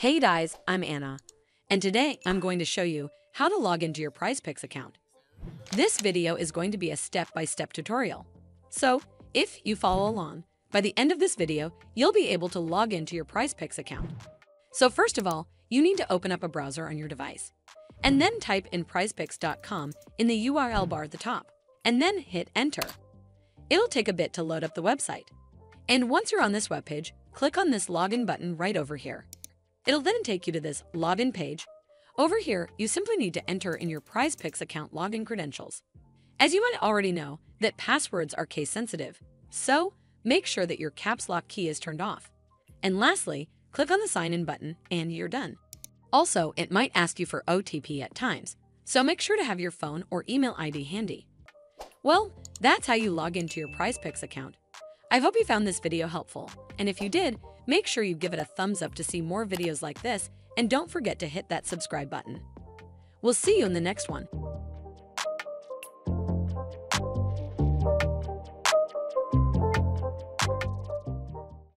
Hey guys, I'm Anna, and today I'm going to show you how to log into your PrizePicks account. This video is going to be a step-by-step tutorial. So, if you follow along, by the end of this video, you'll be able to log into your PrizePicks account. So first of all, you need to open up a browser on your device, and then type in prizepicks.com in the URL bar at the top, and then hit enter. It'll take a bit to load up the website. And once you're on this webpage, click on this login button right over here. It'll then take you to this login page. Over here, you simply need to enter in your PrizePicks account login credentials. As you might already know, that passwords are case sensitive, so make sure that your caps lock key is turned off. And lastly, click on the sign in button and you're done. Also, it might ask you for OTP at times, so make sure to have your phone or email ID handy. Well, that's how you log into your PrizePicks account. I hope you found this video helpful, and if you did, make sure you give it a thumbs up to see more videos like this, and don't forget to hit that subscribe button. We'll see you in the next one.